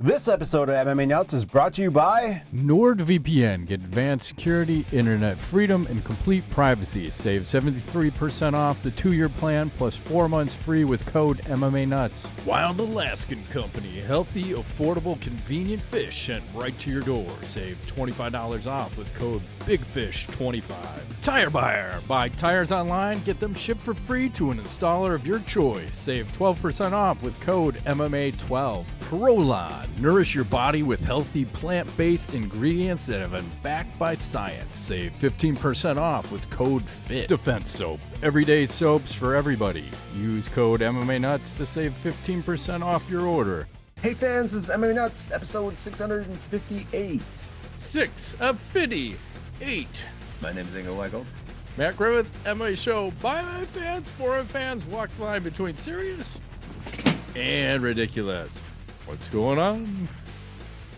This episode of MMA Nuts is brought to you by NordVPN. Get advanced security, internet freedom, and complete privacy. Save 73% off the 2-year plan plus 4 months free with code MMA Nuts. Wild Alaskan Company. Healthy, affordable, convenient fish sent right to your door. Save $25 off with code BIGFISH25. Tire Buyer. Buy tires online, get them shipped for free to an installer of your choice. Save 12% off with code MMA12. Prolon. Nourish your body with healthy plant-based ingredients that have been backed by science. Save 15% off with code FIT. Defense Soap. Everyday soaps for everybody. Use code MMA Nuts to save 15% off your order. Hey fans, this is MMA Nuts, episode 658. 658. My name is Ingo Weigel. Matt Griffith, MMA show by fans, for fans, walk the line between serious and ridiculous. What's going on?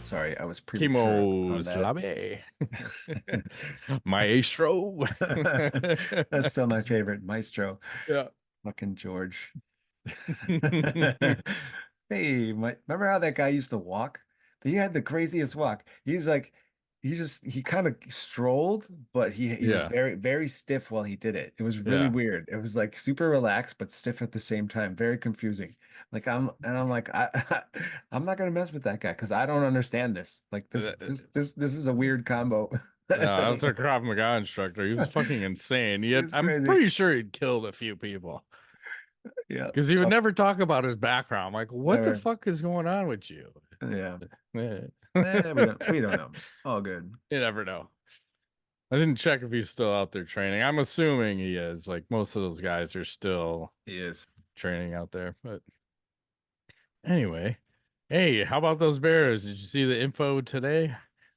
Sorry, I was premature. Slave. Maestro. That's still my favorite, Maestro. Yeah. Fucking George. Hey, remember how that guy used to walk? He had the craziest walk. He's like, he kind of strolled, but he was very, very stiff while he did it. It was really weird. It was like super relaxed, but stiff at the same time. Very confusing. Like I'm like, I'm not gonna mess with that guy because I don't understand this. Like this is a weird combo. I was a Krav Maga instructor. He was fucking insane. I'm pretty sure he'd killed a few people. Yeah, because he would never talk about his background. Like, what the fuck is going on with you? Yeah. We don't know. All good. You never know. I didn't check if he's still out there training. I'm assuming he is. Like most of those guys are still training out there. But anyway, hey, how about those Bears? Did you see the info today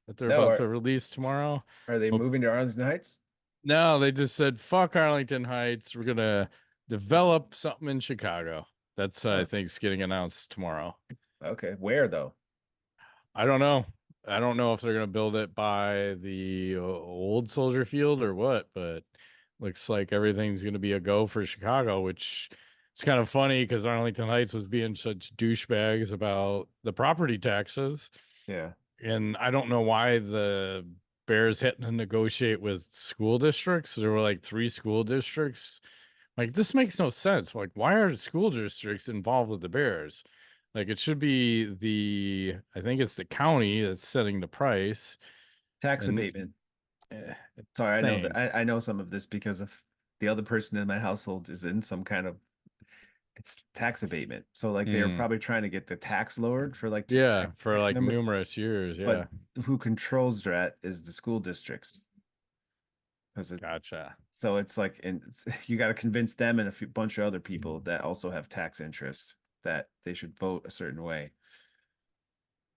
that they're about to release tomorrow? Are they moving to Arlington Heights? No, they just said fuck Arlington Heights. We're gonna develop something in Chicago. That's I think is getting announced tomorrow. Okay, where though? I don't know. I don't know if they're going to build it by the old Soldier Field or what, but looks like everything's going to be a go for Chicago, which is kind of funny because Arlington Heights was being such douchebags about the property taxes. Yeah. And I don't know why the Bears had to negotiate with school districts. There were like 3 school districts. Like, this makes no sense. Like, why are school districts involved with the Bears? Like, it should be I think it's the county that's setting the price. Tax abatement. Sorry, I know some of this because of the other person in my household is in some kind of, it's tax abatement. So like they're probably trying to get the tax lowered for like for like numerous years. Yeah. But who controls that is the school districts. Gotcha. So it's like, and you got to convince them and a bunch of other people that also have tax interest that they should vote a certain way.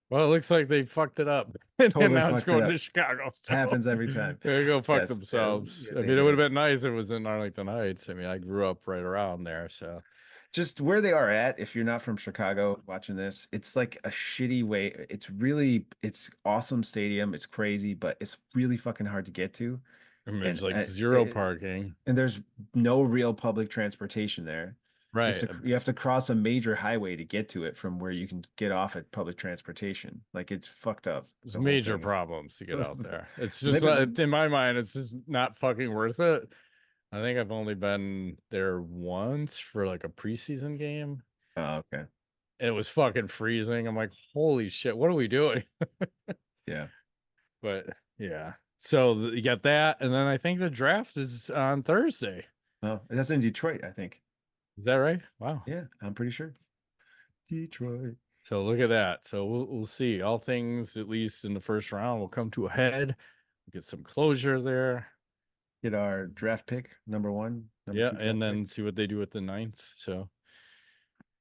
Well, it looks like they fucked it up. Totally and now it's going to Chicago. So. Happens every time. They go fuck themselves. I mean, it would have been nice if it was in Arlington Heights. I mean, I grew up right around there, so. Just where they are at, if you're not from Chicago watching this, it's like a shitty way. It's awesome stadium. It's crazy, but it's really fucking hard to get to. I mean, there's like zero parking. And there's no real public transportation there. Right. You have to cross a major highway to get to it from where you can get off at public transportation. Like, it's fucked up. There's major problems to get out there. It's just, in my mind, it's just not fucking worth it. I think I've only been there once for like a preseason game. Oh, okay. And it was fucking freezing. I'm like, holy shit, what are we doing? Yeah. But yeah. So you got that. And then I think the draft is on Thursday. Oh, that's in Detroit, I think. Is that right? Wow. Yeah, I'm pretty sure. Detroit. So look at that. So we'll see. All things, at least in the first round, will come to a head. We'll get some closure there. Get our draft pick, number 1. And then see what they do with the 9th. So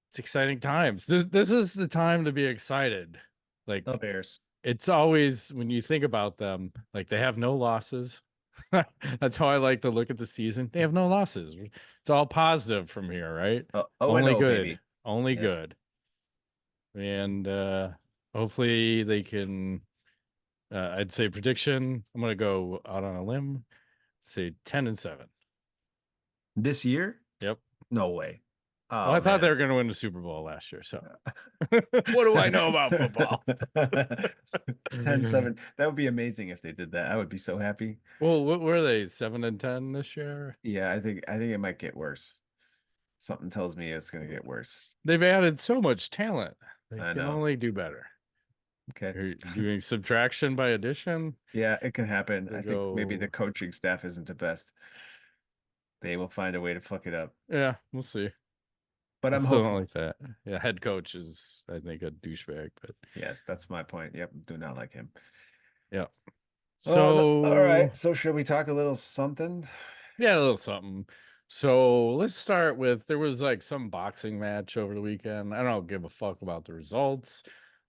it's exciting times. This is the time to be excited. Like the Bears. It's always, when you think about them, like they have no losses. That's how I like to look at the season. They have no losses. It's all positive from here, right? Only good. Baby. Only good. And hopefully they can, I'd say prediction, I'm going to go out on a limb, say 10-7. This year? Yep. No way. Well, Oh I thought they man. were going to win the Super Bowl last year. So what do I know about football? 10-7. That would be amazing if they did that. I would be so happy. Well, what were they? 7-10 this year? Yeah, I think it might get worse. Something tells me it's gonna get worse. They've added so much talent. They I can know. only do better. Okay. You're doing subtraction by addition. Yeah, it can happen. They I think maybe the go, coaching staff isn't the best. They will find a way to fuck it up. yeah, we'll see. But I I'm still don't hopeful. like that. Yeah, head coach is, I think, a douchebag, but Yes, that's my point. Yep, do not like him. yeah. All right. So, So should we talk a little something? yeah, a little something. So let's start with there was like some boxing match over the weekend. I don't give a fuck about the results,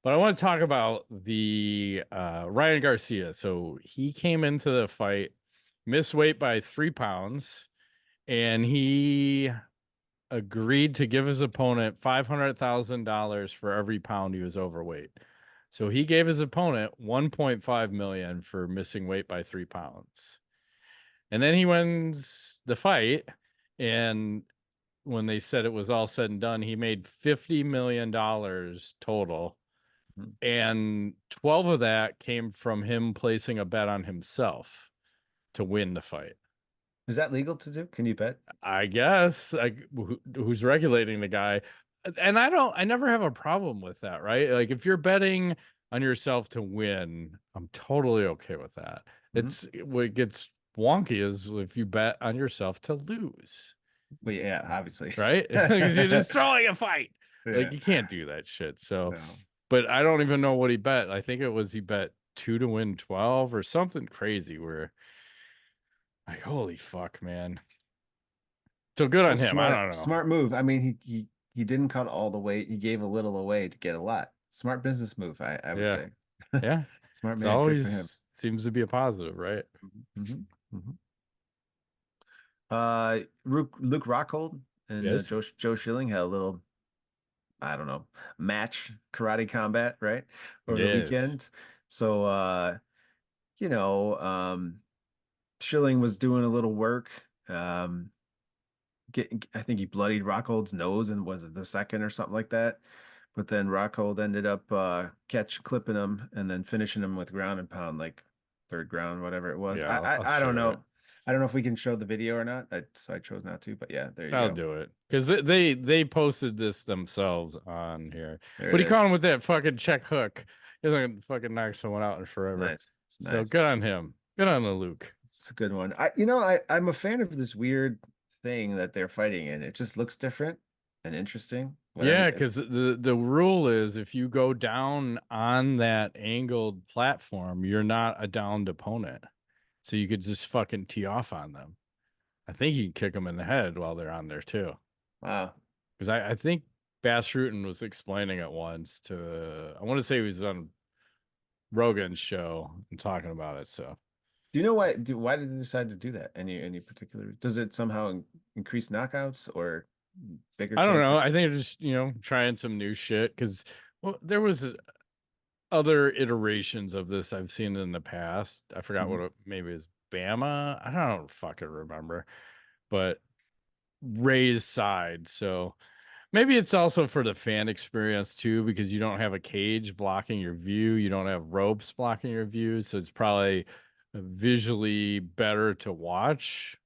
but I want to talk about the Ryan Garcia. So he came into the fight, missed weight by 3 pounds, and he agreed to give his opponent $500,000 for every pound he was overweight. So he gave his opponent 1.5 million for missing weight by 3 pounds. And then he wins the fight, and when they said it was all said and done, he made $50 million total. And 12 of that came from him placing a bet on himself to win the fight. Is that legal to do? Can you bet? I guess who's regulating the guy? And I never have a problem with that, right? Like if you're betting on yourself to win, I'm totally okay with that. It's what gets wonky is if you bet on yourself to lose. Well, yeah, obviously. Right? Because you're just throwing a fight. Yeah. Like you can't do that shit. So, No. but I don't even know what he bet. I think it was he bet 2 to win 12 or something crazy where like, holy fuck, man. So good on him. I don't know. Smart move. I mean, he didn't cut all the weight. He gave a little away to get a lot. Smart business move, I would say. Yeah. Smart It's man. Good for him. always seems to be a positive, right? Luke Rockhold and Yes. Joe Schilling had a little, I don't know, match karate combat, right? Over the weekend. So Schilling was doing a little work. I think he bloodied Rockhold's nose and was it the second or something like that. But then Rockhold ended up clipping him and then finishing him with ground and pound, like third ground, whatever it was. Yeah, I'll I don't know. it. I don't know if we can show the video or not. So I chose not to. But yeah, there you I'll go. do it because they posted this themselves on here. There But it he caught is. him with that fucking check hook. He's gonna fucking knock someone out in forever. Nice. So good on him. Good on the Luke. It's a good one. I'm a fan of this weird thing that they're fighting in. It just looks different and interesting. Yeah, because the rule is if you go down on that angled platform, you're not a downed opponent. So you could just fucking tee off on them. I think you can kick them in the head while they're on there too. Wow. Because I think Bass Rutten was explaining it once to, I want to say he was on Rogan's show and talking about it. So do you know why did they decide to do that? Any particular, does it somehow increase knockouts or bigger I don't know. chance? I think they're just, trying some new shit because there was other iterations of this I've seen in the past. I forgot what maybe it's Bama. I don't fucking remember, but raised side. So maybe it's also for the fan experience too, because you don't have a cage blocking your view. You don't have ropes blocking your view. So it's probably visually better to watch.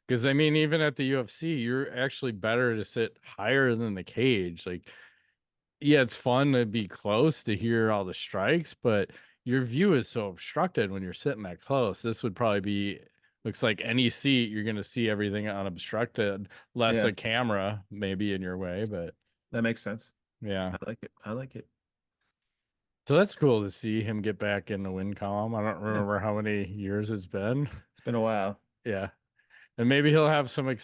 Because I mean, even at the UFC, you're actually better to sit higher than the cage. Like, yeah, it's fun to be close to hear all the strikes, but your view is so obstructed when you're sitting that close. This would probably be, looks like any seat, you're going to see everything unobstructed, less a camera maybe in your way, but that makes sense. Yeah. I like it. So that's cool to see him get back in the win column. I don't remember how many years it's been. It's been a while. Yeah. And maybe he'll have some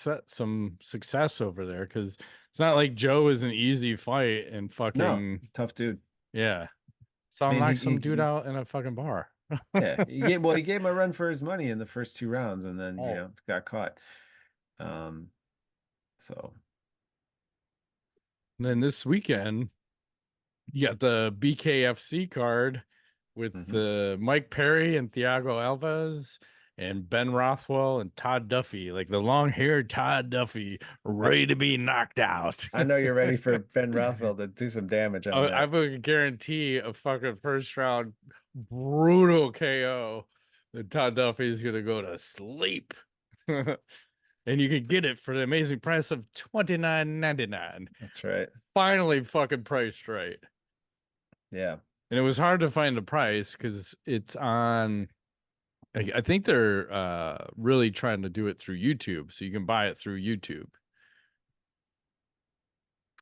success over there because it's not like Joe is an easy fight and fucking tough dude. Yeah. So I'll knock some dude out in a fucking bar. Yeah. He gave him a run for his money in the first 2 rounds and then, got caught. So. And then this weekend, you got the BKFC card with the Mike Perry and Thiago Alves. and Ben Rothwell and Todd Duffy, like the long-haired Todd Duffy, ready to be knocked out. I know you're ready for Ben Rothwell to do some damage on that. I would guarantee a fucking first round brutal KO that Todd Duffy is gonna go to sleep. And you can get it for the amazing price of $29.99. That's right. Finally fucking priced right. Yeah. And it was hard to find the price because it's on, I think they're really trying to do it through YouTube. So you can buy it through YouTube.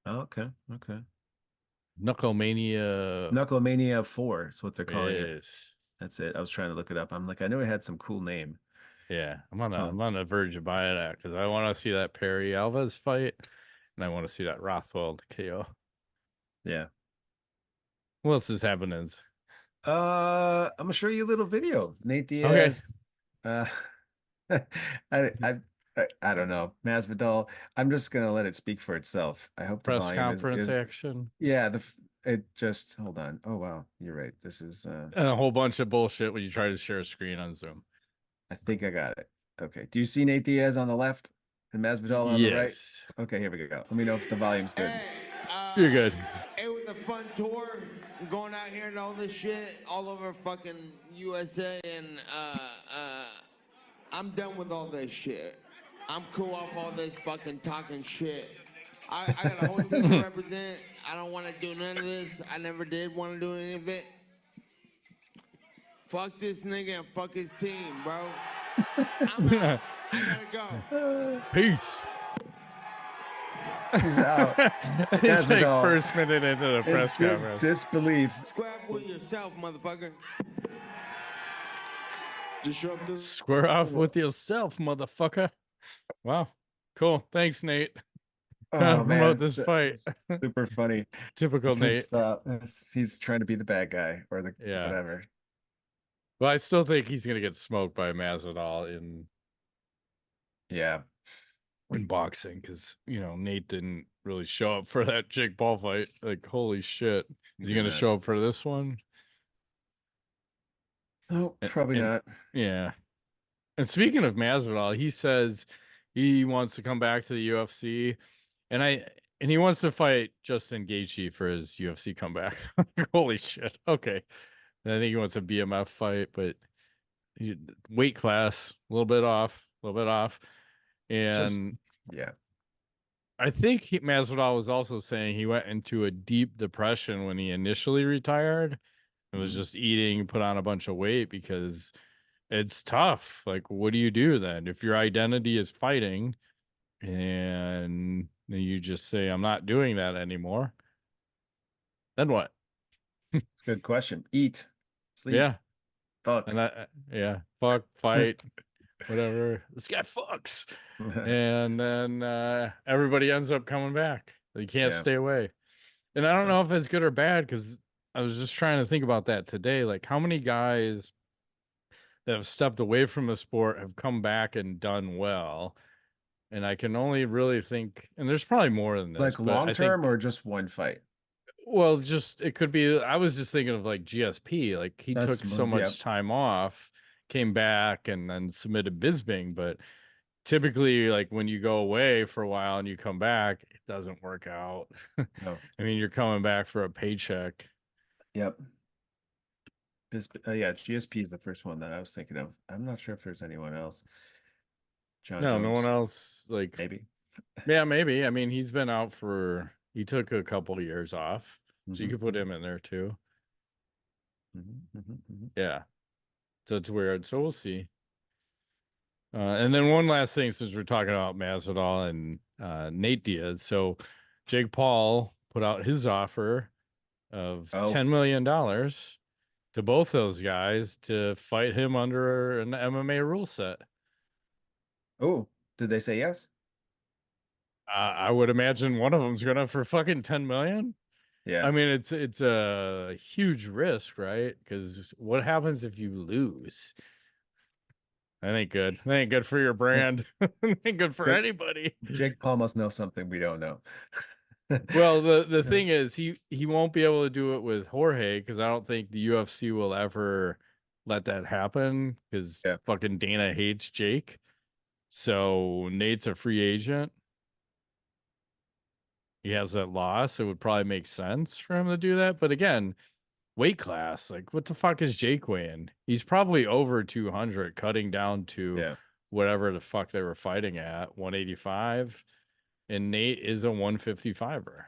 Oh, okay. Knucklemania IV is what they're calling it. That's it. I was trying to look it up. I'm like, I knew it had some cool name. Yeah, I'm on the verge of buying that because I want to see that Perry Alvarez fight, and I want to see that Rothwell KO. Yeah. What else is happening? I'm gonna show you a little video. Nate Diaz. Okay. I don't know. Masvidal. I'm just gonna let it speak for itself. I hope the press volume conference action. Yeah. It just hold on. Oh wow, you're right. This is a whole bunch of bullshit when you try to share a screen on Zoom. I think I got it. Okay. Do you see Nate Diaz on the left and Masvidal on the right? Okay, here we go. Let me know if the volume's good. You're good. It was a fun tour, going out here and all this shit all over fucking USA, and I'm done with all this shit. I'm cool off all this fucking talking shit. I got a whole team to represent. I don't want to do none of this. I never did want to do any of it. Fuck this nigga and fuck his team, bro. I'm out. I gotta go. Peace. He's out. It's like first minute into the press conference. Disbelief. Square up with yourself, motherfucker. Just show up to square off with yourself, motherfucker. Wow. Cool. Thanks, Nate. Oh, promote this fight. Super funny. Typical Nate. He's trying to be the bad guy or the whatever. Well, I still think he's gonna get smoked by Masvidal in boxing because Nate didn't really show up for that Jake Paul fight. Like, holy shit, is he gonna show up for this one? Oh, probably not. Yeah. And speaking of Masvidal, he says he wants to come back to the UFC, and he wants to fight Justin Gaethje for his UFC comeback. Holy shit. Okay. I think he wants a BMF fight, but weight class a little bit off. And I think Masvidal was also saying he went into a deep depression when he initially retired. It was just eating, put on a bunch of weight because it's tough. Like, what do you do then? If your identity is fighting and you just say, I'm not doing that anymore, then what? It's a good question. Eat, sleep. Yeah. Fuck. And fuck, fight, whatever. This guy fucks. And then everybody ends up coming back. You can't stay away. And I don't know if it's good or bad because I was just trying to think about that today. Like, how many guys that have stepped away from the sport have come back and done well? And I can only really think, and there's probably more than this. Like long term or just one fight? Well, it could be. I was just thinking of like GSP. Like, he took so much time off, came back, and then submitted Bisping. But typically, like, when you go away for a while and you come back, it doesn't work out. No. I mean, you're coming back for a paycheck. Yep. GSP is the first one that I was thinking of. I'm not sure if there's anyone else. No one else. Like, maybe. Yeah, maybe. I mean, he's been out he took a couple of years off, so you could put him in there too. Yeah, so it's weird. So we'll see. And then one last thing, since we're talking about Masvidal and Nate Diaz, so Jake Paul put out his offer of $10 million to both those guys to fight him under an MMA rule set. Oh, did they say yes? I would imagine one of them's gonna for fucking 10 million. Yeah. I mean, it's a huge risk, right? Because what happens if you lose? That ain't good. That ain't good for your brand. Ain't good for anybody. Jake Paul must know something we don't know. Well, the thing is, he won't be able to do it with Jorge because I don't think the UFC will ever let that happen because fucking Dana hates Jake. So Nate's a free agent. He has that loss. It would probably make sense for him to do that. But again, weight class, like what the fuck is Jake weighing? He's probably over 200, cutting down to whatever the fuck they were fighting at, 185. And Nate is a 155er.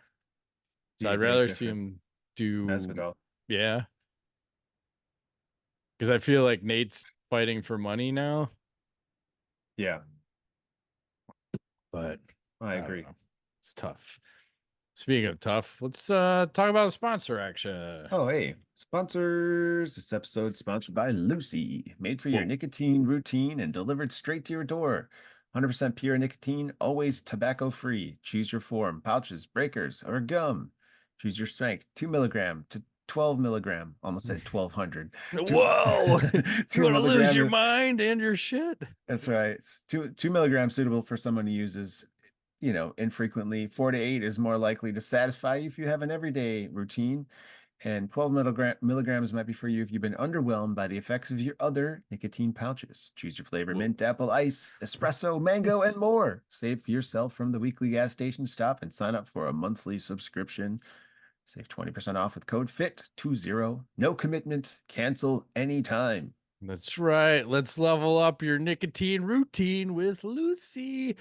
So I'd rather see him do Masvidal. Yeah. Because I feel like Nate's fighting for money now. Yeah. But I agree. It's tough. Speaking of tough, let's talk about sponsor action. Oh, hey, sponsors. This episode sponsored by Lucy, made for your nicotine routine and delivered straight to your door. 100% pure nicotine, always tobacco free. Choose your form, pouches, breakers, or gum. Choose your strength, 2 milligram to 12 milligram. Almost said 1200. Whoa! You want to lose your mind and your shit? That's right. It's 2 milligrams suitable for someone who uses, infrequently. 4 to 8 is more likely to satisfy you if you have an everyday routine. And 12 milligrams might be for you if you've been underwhelmed by the effects of your other nicotine pouches. Choose your flavor: mint, apple, ice, espresso, mango, and more. Save yourself from the weekly gas station stop and sign up for a monthly subscription. Save 20% off with code FIT20. No commitment. Cancel anytime. That's right. Let's level up your nicotine routine with Lucy.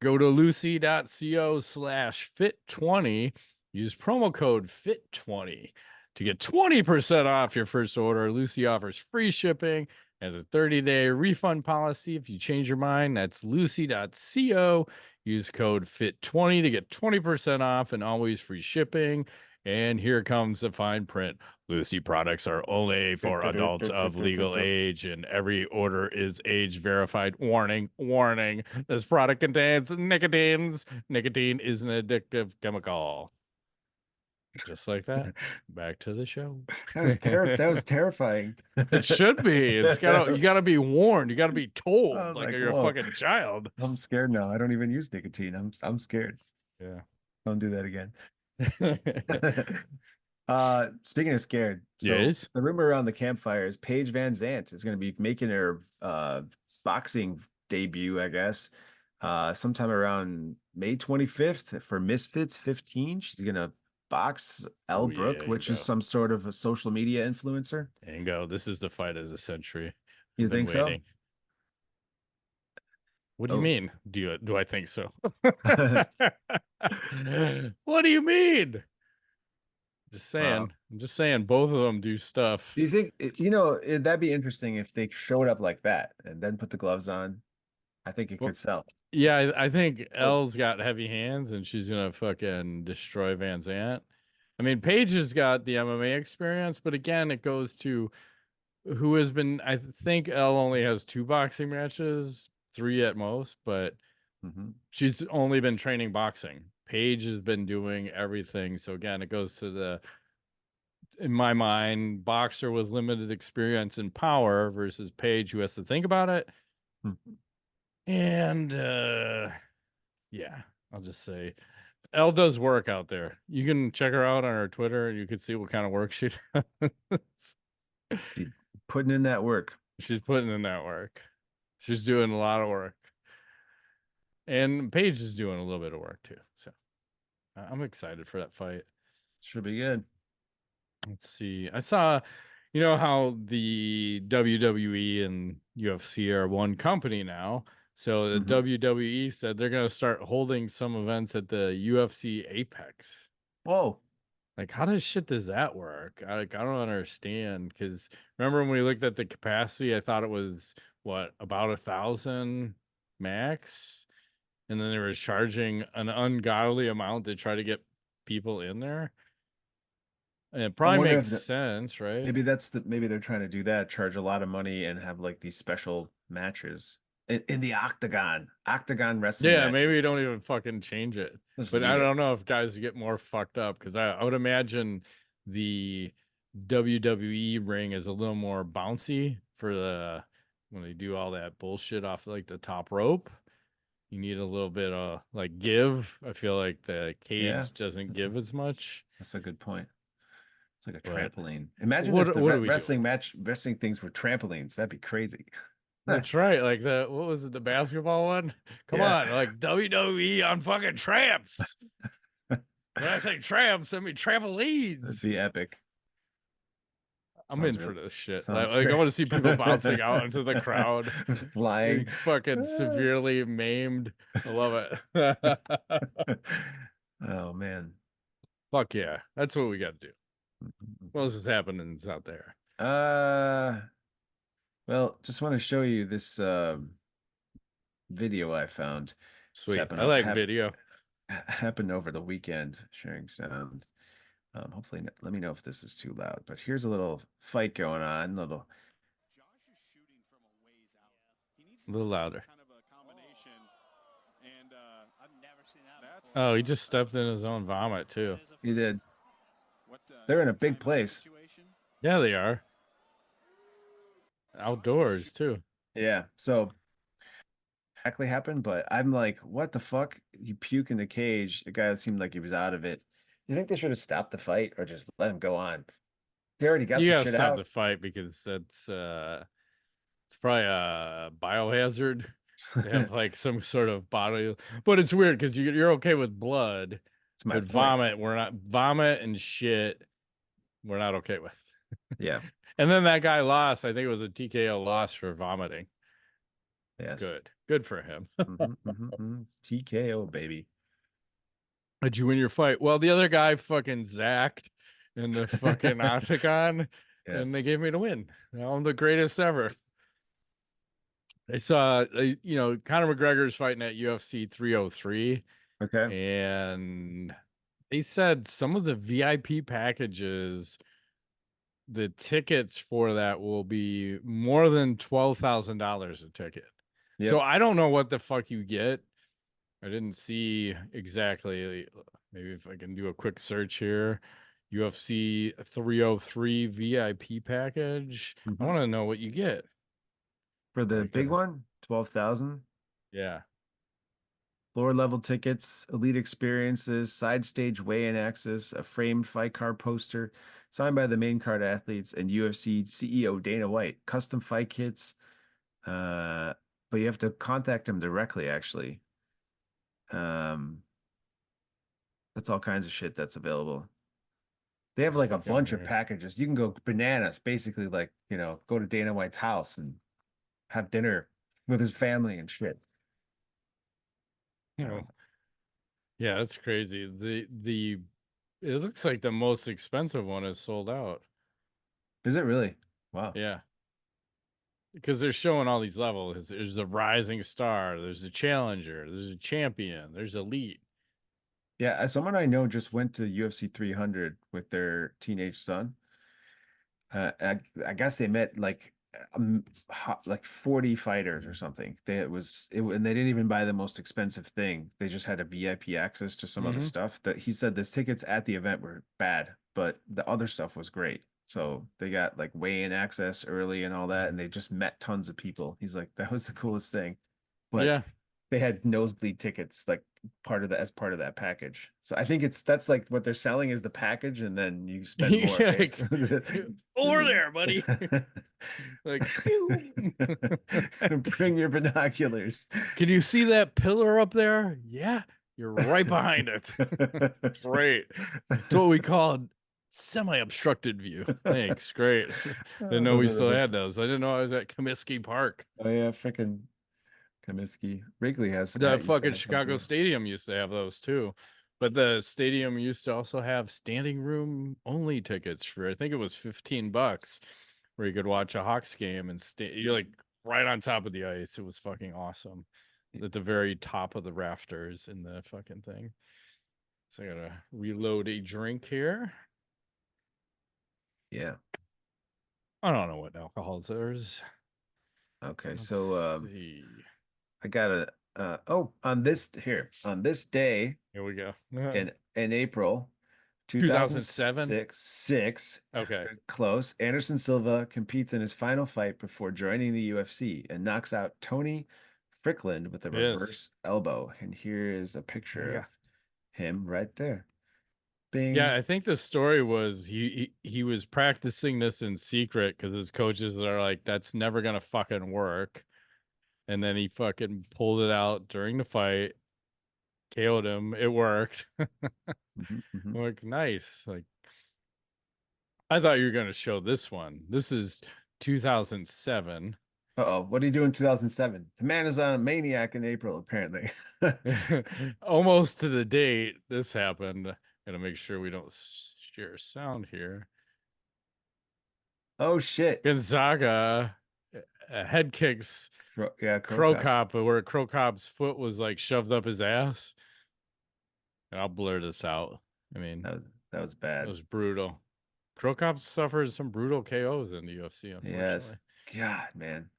Go to lucy.co/fit20. Use promo code FIT20 to get 20% off your first order. Lucy offers free shipping, has a 30-day refund policy. If you change your mind, that's lucy.co. Use code FIT20 to get 20% off and always free shipping. And here comes the fine print. Lucy products are only for adults of legal age, and every order is age verified. Warning, warning. This product contains nicotine. Nicotine is an addictive chemical. Just like that. Back to the show. That was terrifying. It should be. You gotta be warned. You gotta be told. Like you're a fucking child. I'm scared now. I don't even use nicotine. I'm scared. Yeah. Don't do that again. Speaking of scared, the rumor around the campfire is Paige Van Zandt is going to be making her boxing debut, I guess, sometime around May 25th for Misfits 15. She's going to box Elle Brooke, which is some sort of a social media influencer. Bingo. This is the fight of the century. You think so? What do you mean? Do I think so? What do you mean? Just saying. I'm just saying both of them do stuff. Do you think, that'd be interesting if they showed up like that and then put the gloves on? I think it could sell. Yeah, I think Elle's got heavy hands and she's going to fucking destroy Van Zandt. I mean, Paige has got the MMA experience, but again, it goes to who has been, I think Elle only has 2 boxing matches, 3 at most, but she's only been training boxing. Paige has been doing everything. So again, it goes to in my mind, boxer with limited experience and power versus Paige, who has to think about it. And yeah, I'll just say Elle does work out there. You can check her out on her Twitter and you can see what kind of work she does. She's putting in that work. She's putting in that work. She's doing a lot of work. And Paige is doing a little bit of work too. So I'm excited for that fight. Should be good. Let's see. I saw, how the WWE and UFC are one company now. So the WWE said they're going to start holding some events at the UFC Apex. Whoa. Like, how does that work? I don't understand. Because remember when we looked at the capacity, I thought it was, about 1,000 max? And then they were charging an ungodly amount to try to get people in there. And it probably makes sense, right? Maybe they're trying to do that, charge a lot of money and have like these special matches in the octagon wrestling. Yeah, matches. Maybe you don't even fucking change it. But I don't know if guys get more fucked up because I would imagine the WWE ring is a little more bouncy for when they do all that bullshit off like the top rope. You need a little bit of give. I feel like the cage doesn't give as much. That's a good point. It's like a trampoline. Imagine what if the are we wrestling doing? wrestling things were trampolines. That'd be crazy. That's right. Like what was it, the basketball one? Come Yeah. on, like WWE on fucking tramps. When I say tramps, I mean That'd trampolines. be epic. I'm Sounds in real. for this shit. Sounds Like I want to see people bouncing out into the crowd. flying. It's fucking severely maimed. I love it. Oh man. Fuck yeah. That's what we got to do. What else is happening out there? Well, just want to show you this video I found. Sweet. I like video. Happened over the weekend, sharing sound. Hopefully, let me know if this is too loud. But here's a little fight going on. Little. Josh is shooting from a ways out. He needs a little louder. Kind of a combination, and I've never seen that before. Oh, he just stepped in his own vomit too. He did. They're in a big place. Yeah, they are. Outdoors too. Yeah. So exactly happened, but I'm like, what the fuck? You puke in the cage. The guy that seemed like he was out of it. You think they should have stopped the fight or just let him go on? They already got the shit stop out. the fight because that's it's probably a biohazard. They have like some sort of body, but it's weird because you're okay with blood, but vomit vomit and shit. We're not okay with. Yeah. And then that guy lost. I think it was a TKO loss for vomiting. Yes. Good for him. TKO, baby. Did you win your fight? Well, the other guy fucking zacked in the fucking octagon, and they gave me the win. I'm the greatest ever. I saw, Conor McGregor's fighting at UFC 303. Okay. And they said some of the VIP packages, the tickets for that will be more than $12,000 a ticket. Yep. So I don't know what the fuck you get. I didn't see exactly. Maybe if I can do a quick search here. UFC 303 VIP package. I want to know what you get. For the big one, 12,000. Yeah. Lower level tickets, elite experiences, side stage weigh-in access, a framed fight card poster signed by the main card athletes and UFC CEO Dana White, custom fight kits. But you have to contact them directly, actually. That's all kinds of shit that's available. They have like a bunch of packages. You can go bananas, basically, like, go to Dana White's house and have dinner with his family and shit. Yeah, that's crazy. It looks like the most expensive one is sold out. Is it really? Wow. Yeah. Because they're showing all these levels. There's a rising star, there's a challenger, there's a champion, there's elite. Yeah, someone I know just went to UFC 300 with their teenage son. I guess they met like 40 fighters or something. And they didn't even buy the most expensive thing. They just had a VIP access to some of the stuff. That he said this tickets at the event were bad, but the other stuff was great. So they got like weigh-in access early and all that, and they just met tons of people. He's like, that was the coolest thing. But yeah, they had nosebleed tickets like as part of that package. So I think that's like what they're selling is the package, and then you spend more. Over there, buddy. Like, bring your binoculars. Can you see that pillar up there? Yeah, you're right behind it. Great. That's what we call semi-obstructed view. Thanks. Great. Didn't know we still had those. I didn't know I was at Comiskey Park. Oh yeah, freaking Comiskey. Wrigley has the fucking Chicago Stadium used to have those too, but the stadium used to also have standing room only tickets for I think it was $15, where you could watch a Hawks game and you're like right on top of the ice. It was fucking awesome. At the very top of the rafters in the fucking thing. So I gotta reload a drink here. Yeah. I don't know what alcohols there's. Okay, so I got on this day. Here we go. in April 2007. Six. Okay. Close. Anderson Silva competes in his final fight before joining the UFC and knocks out Tony Strickland with a reverse elbow. And here is a picture of him right there. Bisping. Yeah, I think the story was he was practicing this in secret because his coaches are like, that's never gonna fucking work. And then he fucking pulled it out during the fight, KO'd him. It worked. Like, nice. Like, I thought you were gonna show this one. This is 2007. Uh-oh, what did he do in 2007? The man is on a maniac in April, apparently. Almost to the date this happened. Gotta make sure we don't share sound here. Oh shit. Gonzaga head kicks Crow Cop, where Crow Cop's foot was like shoved up his ass. And I'll blur this out. I mean, that was bad. It was brutal. Crow Cop suffered some brutal KOs in the UFC, unfortunately. Yes. God, man.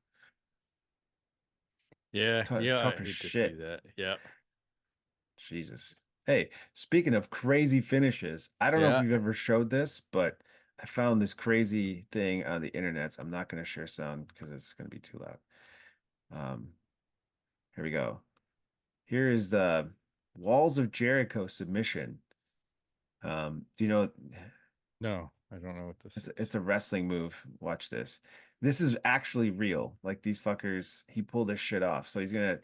Yeah, tough I as hate shit. to see that. Yeah. Jesus. Hey, speaking of crazy finishes, I don't know if you've ever showed this, but I found this crazy thing on the internet. So I'm not going to share sound because it's going to be too loud. Here we go. Here is the Walls of Jericho submission. Do you know? No, I don't know what this is. It's a wrestling move. Watch this. This is actually real. Like these fuckers, he pulled this shit off. So he's gonna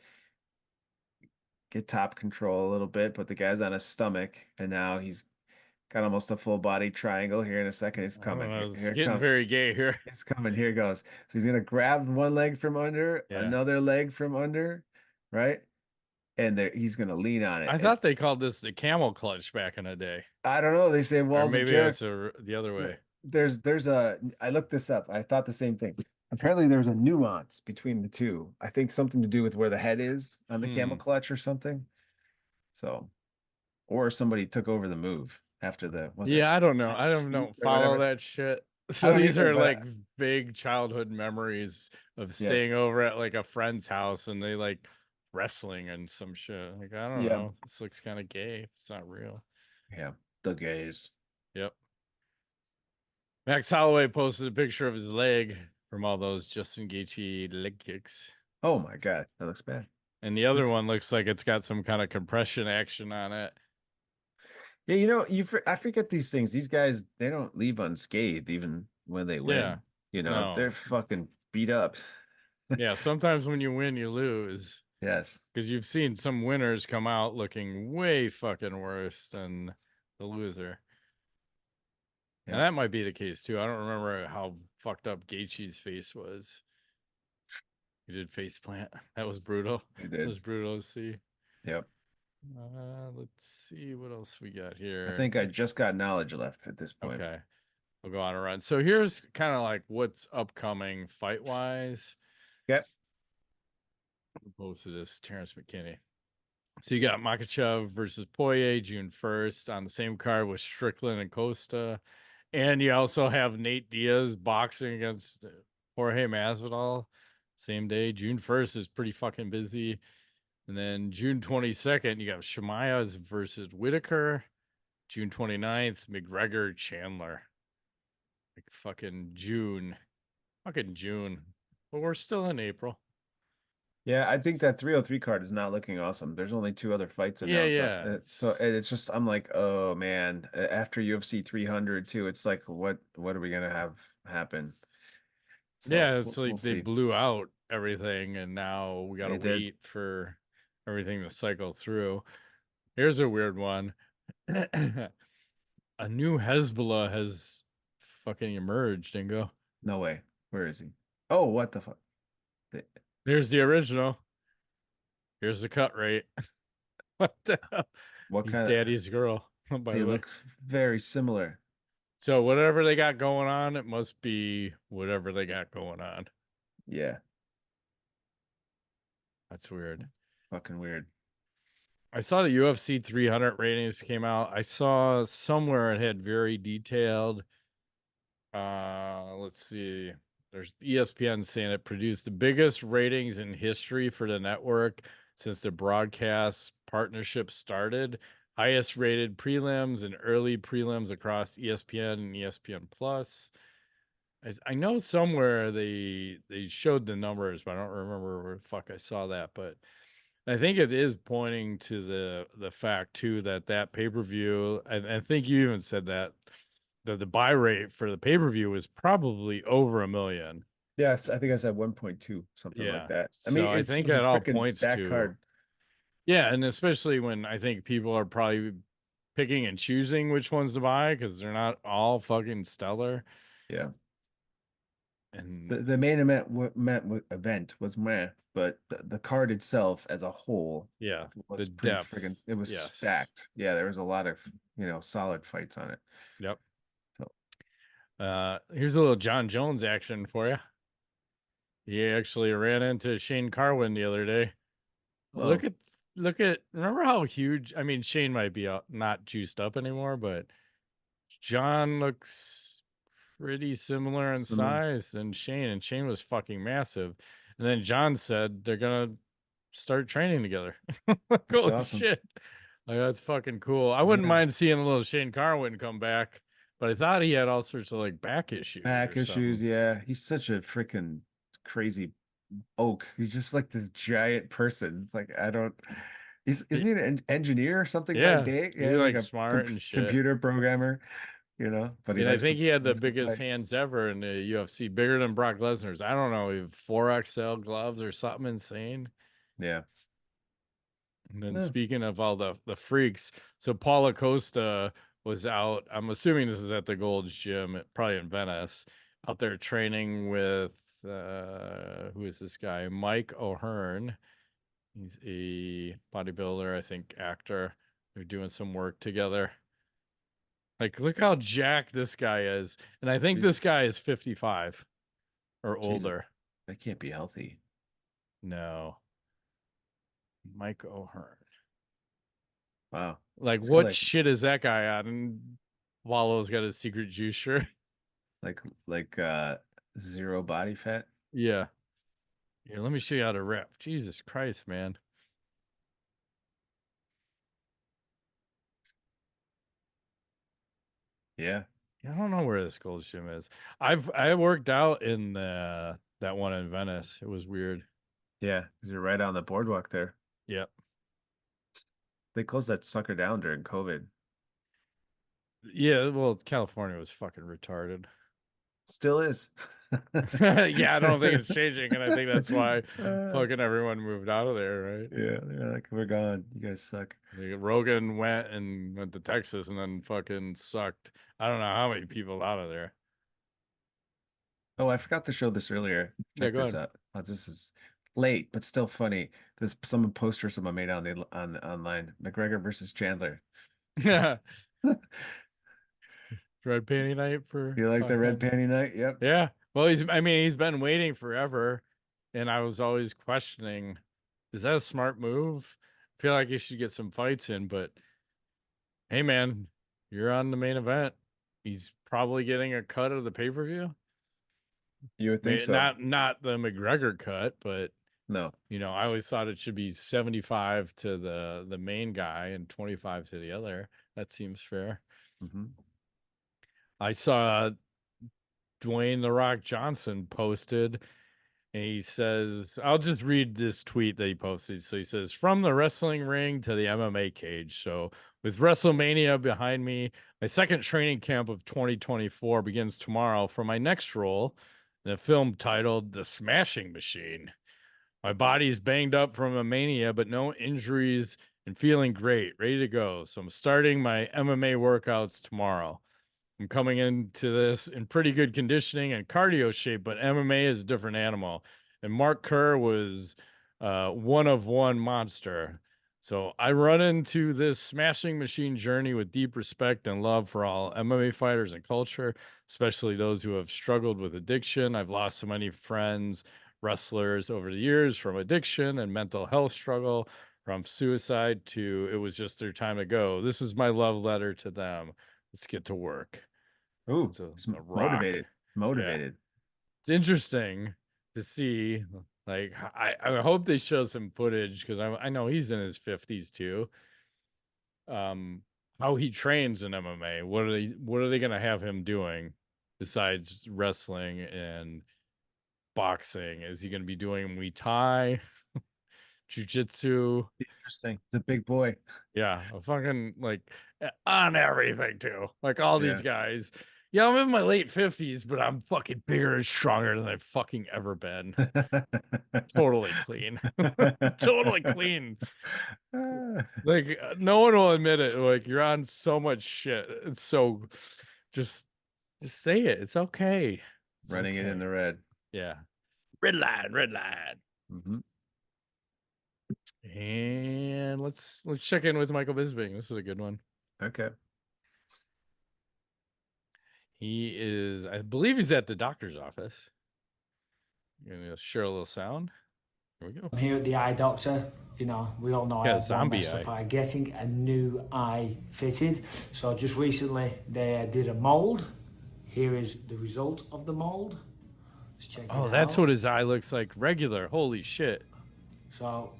get top control a little bit, but the guy's on his stomach, and now he's got almost a full body triangle here in a second. It's coming. It's getting very gay here. It's coming. Here it goes. So he's gonna grab one leg from under, another leg from under, right? And he's gonna lean on it. I thought they called this the camel clutch back in the day. I don't know. They say Walls of Jericho. Maybe it's the other way. I looked this up. I thought the same thing. Apparently there's a nuance between the two. I think something to do with where the head is on the camel clutch or something. So, or somebody took over the move after I don't know. I don't follow that shit. So these are like big childhood memories of staying over at like a friend's house and they like wrestling and some shit. Like, I don't know. This looks kind of gay. It's not real. Yeah. The gays. Yep. Max Holloway posted a picture of his leg from all those Justin Gaethje leg kicks. Oh my God. That looks bad. And the other one looks like it's got some kind of compression action on it. Yeah, you know, I forget these things. These guys, they don't leave unscathed even when they win. Yeah. You know, they're fucking beat up. Yeah, sometimes when you win, you lose. Yes. Because you've seen some winners come out looking way fucking worse than the loser. Yeah. And that might be the case too. I don't remember how fucked up Gaethje's face was. He did face plant. That was brutal. He did. It was brutal to see. Yep. Let's see what else we got here. I think I just got knowledge left at this point. Okay. We'll go on a run. So here's kind of like what's upcoming fight-wise. Yep. Who posted this? Terrence McKinney. So you got Makhachev versus Poirier June 1st on the same card with Strickland and Costa. And you also have Nate Diaz boxing against Jorge Masvidal same day. June 1st is pretty fucking busy. And then June 22nd, you got Chimaev versus Whitaker. June 29th, McGregor Chandler. Like fucking June. Fucking June. But we're still in April. Yeah, I think that 303 card is not looking awesome. There's only 2 other fights announced. Yeah. So it's just, I'm like, oh man, after UFC 300 too, it's like, what are we gonna have happen? So yeah, it's like they blew out everything, and now we gotta wait for everything to cycle through. Here's a weird one. A new Hezbollah has fucking emerged, Dingo. No way. Where is he? Oh, what the fuck? Here's the original. Here's the cut rate. What the hell? He's Daddy's girl, by the way. It looks very similar. So whatever they got going on, it must be whatever they got going on. Yeah. That's weird. Fucking weird. I saw the UFC 300 ratings came out. I saw somewhere it had very detailed. Let's see. There's ESPN saying it produced the biggest ratings in history for the network since the broadcast partnership started. Highest rated prelims and early prelims across ESPN and ESPN Plus. I know somewhere they showed the numbers, but I don't remember where the fuck I saw that. But I think it is pointing to the fact too that pay-per-view, I think you even said that the buy rate for the pay-per-view was probably over 1 million. Yes, I think I said 1.2, something like that. I mean, So I think it's a it all freaking points stack to card. Yeah, and especially when I think people are probably picking and choosing which ones to buy because they're not all fucking stellar. Yeah. And The main event was meh, but the card itself as a whole yeah, was the pretty depth. friggin' it was Yes. stacked. Yeah, there was a lot of, solid fights on it. Yep. So Here's a little John Jones action for you. He actually ran into Shane Carwin the other day. Whoa. Look at remember how huge, I mean, Shane might be not juiced up anymore, but John looks pretty similar in size than Shane, and Shane was fucking massive. And then John said they're gonna start training together. Holy awesome. shit. Like, that's fucking cool. I wouldn't mind seeing a little Shane Carwin come back, but I thought he had all sorts of like back issues. Yeah. He's such a freaking crazy oak. He's just like this giant person. Like isn't he an engineer or something by day? Yeah, he's like like a smart and shit. computer programmer, but he And I likes think he had the likes to biggest play. hands ever in the UFC, bigger than Brock Lesnar's. I don't know, 4XL gloves or something insane. Yeah. And then speaking of all the freaks, so Paulo Costa was out. I'm assuming this is at the Gold's Gym, probably in Venice, out there training with who is this guy? Mike O'Hearn. He's a bodybuilder, I think, actor. They're doing some work together. Like, look how jacked this guy is. And I think this guy is 55 or older. Jesus, that can't be healthy. No. Mike O'Hearn. Wow. Like, what shit is that guy on? And Wallo's got a secret juice shirt. Like zero body fat. Yeah. Here, let me show you how to rep. Jesus Christ, man. Yeah. I don't know where this Gold's Gym is. I worked out in that one in Venice. It was weird. Yeah, because you're right on the boardwalk there. Yep. They closed that sucker down during COVID. Yeah, well, California was fucking retarded. Still is. Yeah, I don't think it's changing, and I think that's why fucking everyone moved out of there, right? Yeah, they're like, we're gone. You guys suck. Rogan went to Texas and then fucking sucked. I don't know how many people out of there. Oh, I forgot to show this earlier. Check this out. Oh, this is late, but still funny. Someone posted someone made on online. McGregor versus Chandler. Yeah. Red panty night for you like the red panty night? Yep. Yeah. Well, he's been waiting forever, and I was always questioning, is that a smart move? I feel like he should get some fights in, but hey, man, you're on the main event. He's probably getting a cut of the pay-per-view. You would think so. Not the McGregor cut, but no. I always thought it should be 75 to the main guy and 25 to the other. That seems fair. Mm-hmm. I saw Dwayne "The Rock" Johnson posted, and he says, I'll just read this tweet that he posted. So he says, from the wrestling ring to the MMA cage. So with WrestleMania behind me, my second training camp of 2024 begins tomorrow for my next role in a film titled The Smashing Machine. My body's banged up from a mania, but no injuries and feeling great, ready to go. So I'm starting my MMA workouts tomorrow. I'm coming into this in pretty good conditioning and cardio shape, but MMA is a different animal. And Mark Kerr was one of one monster. So I run into this smashing machine journey with deep respect and love for all MMA fighters and culture, especially those who have struggled with addiction. I've lost so many friends, wrestlers over the years from addiction and mental health struggle, from suicide to it was just their time to go. This is my love letter to them. Let's get to work. Ooh, it's a motivated. Yeah. It's interesting to see. Like, I hope they show some footage because I know he's in his 50s too. How he trains in MMA. What are they gonna have him doing besides wrestling and boxing? Is he gonna be doing Muay Thai? jiu-jitsu. Interesting. It's a big boy. Yeah, a fucking like on everything too. Like all these Yeah. guys. Yeah, I'm in my late 50s, but I'm fucking bigger and stronger than I've fucking ever been. Totally clean. Totally clean. Like no one will admit it. Like you're on so much shit. It's so just say it. It's okay. It's Running it in the red. Yeah. Red line, red line. Mm-hmm. And let's check in with Michael Bisping. This is a good one. Okay. He is, I believe he's at the doctor's office. You're gonna share a little sound. Here we go. I'm here at the eye doctor. You know, we all know I have one messed up eye. Getting a new eye fitted. So just recently they did a mold. Here is the result of the mold. Let's check it out. Oh, that's what his eye looks like regular. Holy shit. So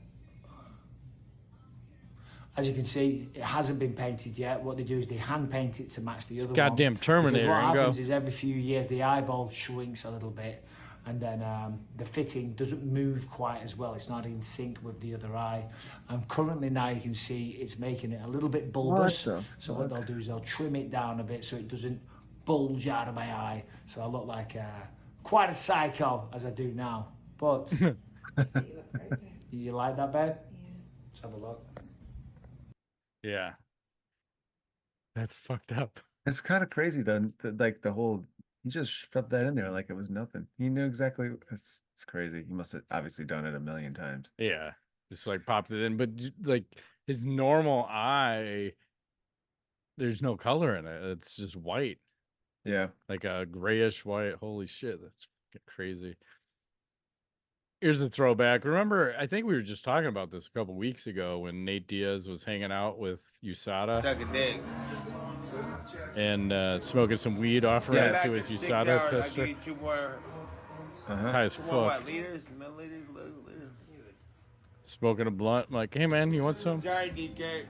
as you can see, it hasn't been painted yet. What they do is they hand paint it to match the other one. Goddamn Terminator. Because what happens is every few years the eyeball shrinks a little bit, and then the fitting doesn't move quite as well. It's not in sync with the other eye. And currently now you can see it's making it a little bit bulbous. So what they'll do is they'll trim it down a bit so it doesn't bulge out of my eye. So I look like quite a psycho as I do now. But you like that, babe? Yeah. Let's have a look. Yeah. That's fucked up. It's kind of crazy though. Like the whole, he just shoved that in there like it was nothing. He knew exactly. It's crazy. He must have obviously done it a million times. Yeah. Just like popped it in. But like his normal eye, there's no color in it. It's just white. Yeah. Like a grayish white. Holy shit. That's crazy. Here's a throwback. Remember, I think we were just talking about this a couple weeks ago when Nate Diaz was hanging out with USADA. Suck a dick. And smoking some weed off to his USADA tester. It's high as fuck. What, liters? Milliliters? Smoking a blunt. I'm like, hey man, you want some? Sorry, DK.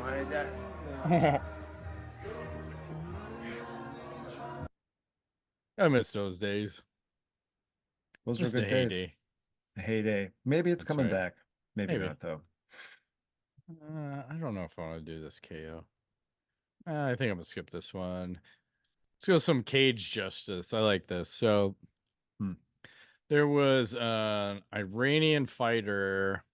Wanted that. I miss those days. Those were good days. Heyday. A heyday. Maybe it's coming back. Maybe not though. I don't know if I want to do this KO. I think I'm gonna skip this one. Let's go some cage justice. I like this. So there was an Iranian fighter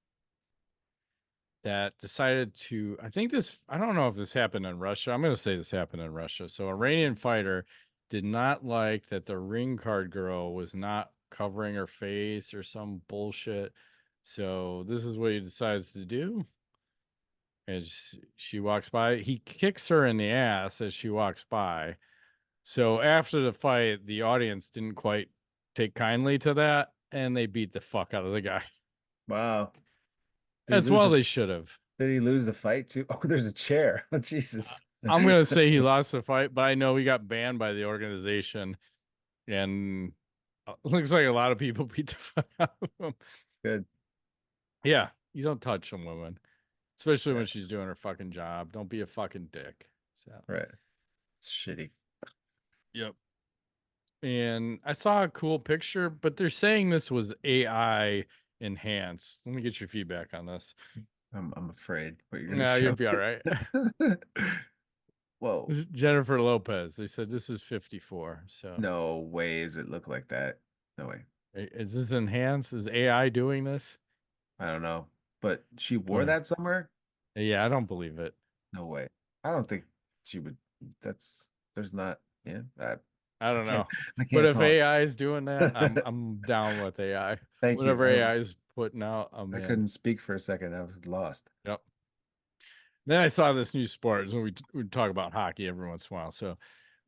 that decided to, I don't know if this happened in Russia. I'm going to say this happened in Russia. So Iranian fighter did not like that the ring card girl was not covering her face or some bullshit. So this is what he decides to do. As she walks by, he kicks her in the ass as she walks by. So after the fight, the audience didn't quite take kindly to that, and they beat the fuck out of the guy. Wow. As well they should have. Did he lose the fight too? Oh, there's a chair. Oh, Jesus. I'm going to say he lost the fight, but I know he got banned by the organization. And it looks like a lot of people beat the fuck out of him. Good. Yeah, you don't touch some woman. Especially when she's doing her fucking job. Don't be a fucking dick. So. Right. It's shitty. Yep. And I saw a cool picture, but they're saying this was AI enhanced. Let me get your feedback on this. I'm afraid. But you're you'll be all right. Whoa. This is Jennifer Lopez. They said this is 54. So no way does it look like that. No way. Is this enhanced? Is AI doing this? I don't know. But she wore that somewhere? Yeah, I don't believe it. No way. I don't think she would. There's not. Yeah. I don't know. But if AI is doing that, I'm down with AI. Whatever AI is putting out, I couldn't speak for a second. I was lost. Yep. Then I saw this new sport. So we talk about hockey every once in a while. So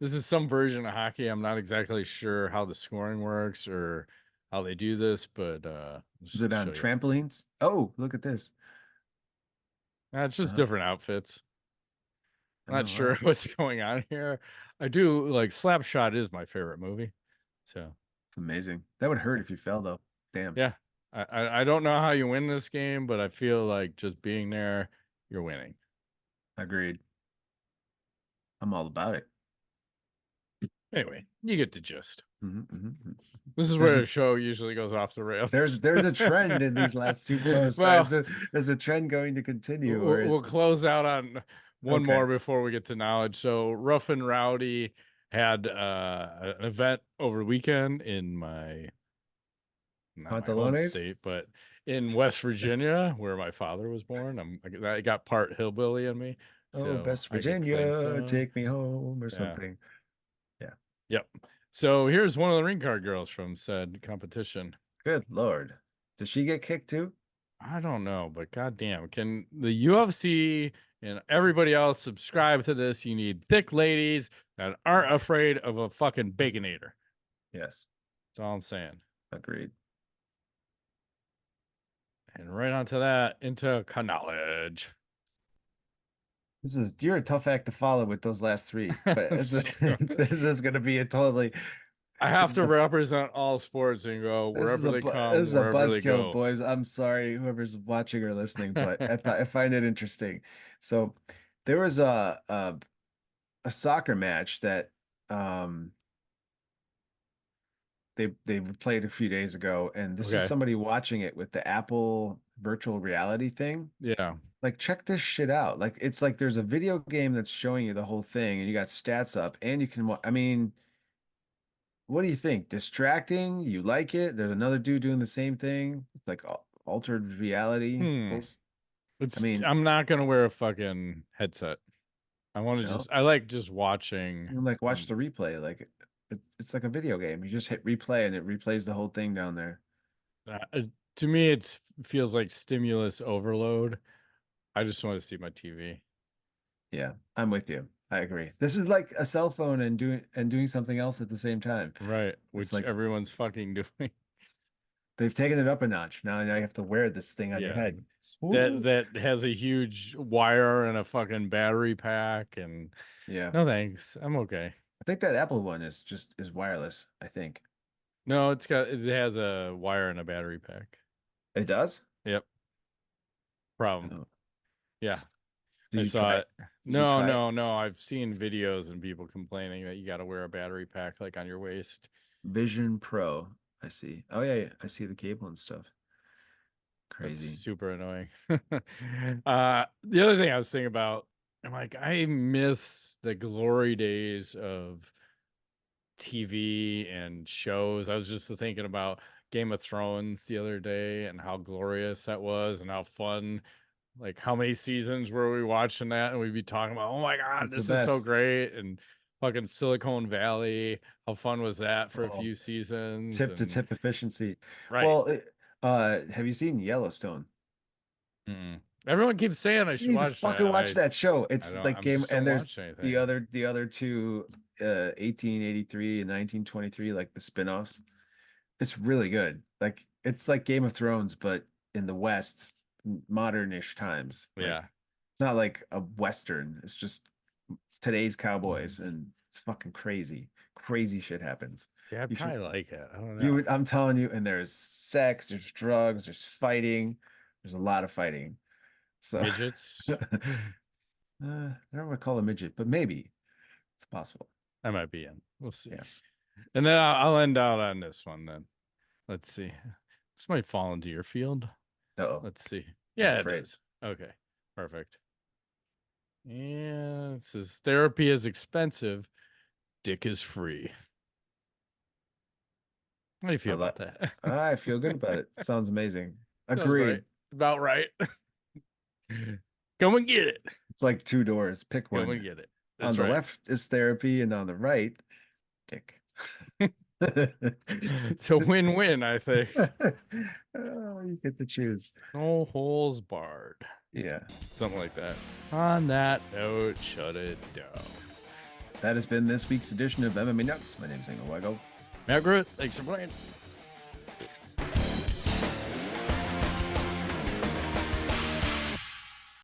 this is some version of hockey. I'm not exactly sure how the scoring works or how they do this, but is it on trampolines? Oh, look at this. It's just different outfits. I'm not sure what's going on here. I do like Slapshot is my favorite movie. So it's amazing. That would hurt if you fell though. Damn. Yeah. I don't know how you win this game, but I feel like just being there, you're winning. Agreed. I'm all about it. Anyway, you get the gist. This is where the show usually goes off the rails. There's a trend in these last two posts. Well, there's a trend going to continue. We'll close out on one more before we get to knowledge. So Rough and Rowdy had an event over the weekend in my home state, but in West Virginia, where my father was born. I got part hillbilly in me. So West Virginia, take me home or something. Yeah. Yep. So here's one of the ring card girls from said competition. Good Lord. Does she get kicked too? I don't know, but goddamn, can the UFC and everybody else subscribe to this? You need thick ladies that aren't afraid of a fucking baconator. Yes. That's all I'm saying. Agreed. And right onto that, into knowledge. You're a tough act to follow with those last three, but this is going to be a totally. I have to represent all sports and go wherever they come. This is a buzzkill, boys. I'm sorry, whoever's watching or listening, but I find it interesting. So there was a soccer match that they played a few days ago, and this is somebody watching it with the Apple virtual reality thing. Yeah. Like, check this shit out. Like, it's like there's a video game that's showing you the whole thing, and you got stats up, and you can, I mean, what do you think? Distracting? You like it? There's another dude doing the same thing. It's like altered reality. I'm not going to wear a fucking headset. I want to I like just watching. Watch the replay. Like, it's like a video game. You just hit replay, and it replays the whole thing down there. To me, it feels like stimulus overload. I just want to see my TV. Yeah, I'm with you. I agree. This is like a cell phone and doing something else at the same time. Right, which everyone's fucking doing. They've taken it up a notch. Now you have to wear this thing on your head. That has a huge wire and a fucking battery pack, and no thanks. I'm okay. I think that Apple one is wireless, I think. No, it has a wire and a battery pack. It does? Yep. Problem. Oh. Yeah. I saw it. No. I've seen videos and people complaining that you got to wear a battery pack like on your waist. Vision Pro. I see. Oh yeah. I see the cable and stuff. Crazy. That's super annoying. The other thing I was thinking about, I'm like, I miss the glory days of TV and shows. I was just thinking about Game of Thrones the other day and how glorious that was and how fun. Like, how many seasons were we watching that? And we'd be talking about, oh my God, this is so great. And fucking Silicon Valley, how fun was that for a few seasons? Tip to tip efficiency. Right. Well, have you seen Yellowstone? Everyone keeps saying I should watch that. Fucking watch that show. It's like game, and there's the other two, 1883 and 1923, like the spinoffs. It's really good. Like, it's like Game of Thrones, but in the West, modern-ish times. Yeah. It's not like a Western. It's just today's cowboys, and it's fucking crazy. Crazy shit happens. See, I'd probably like it. I don't know. I'm telling you, and there's sex, there's drugs, there's fighting. There's a lot of fighting. So midgets. I don't want to call a midget, but maybe it's possible. I might be in. We'll see. Yeah. And then I'll end out on this one then. Let's see. This might fall into your field. Let's see. Yeah, it is. Okay, perfect. And it says therapy is expensive. Dick is free. How do you feel about that? I feel good about it. Sounds amazing. Agreed. Right. About right. Come and get it. It's like two doors. Pick one. Come and get it. That's on the left is therapy, and on the right, dick. It's a win-win, I think. You get to choose. No holes barred. Yeah. Something like that. On that note, shut it down. That has been this week's edition of MMA Nuts. My name is Ingo Wego. Matt Groot, thanks for playing.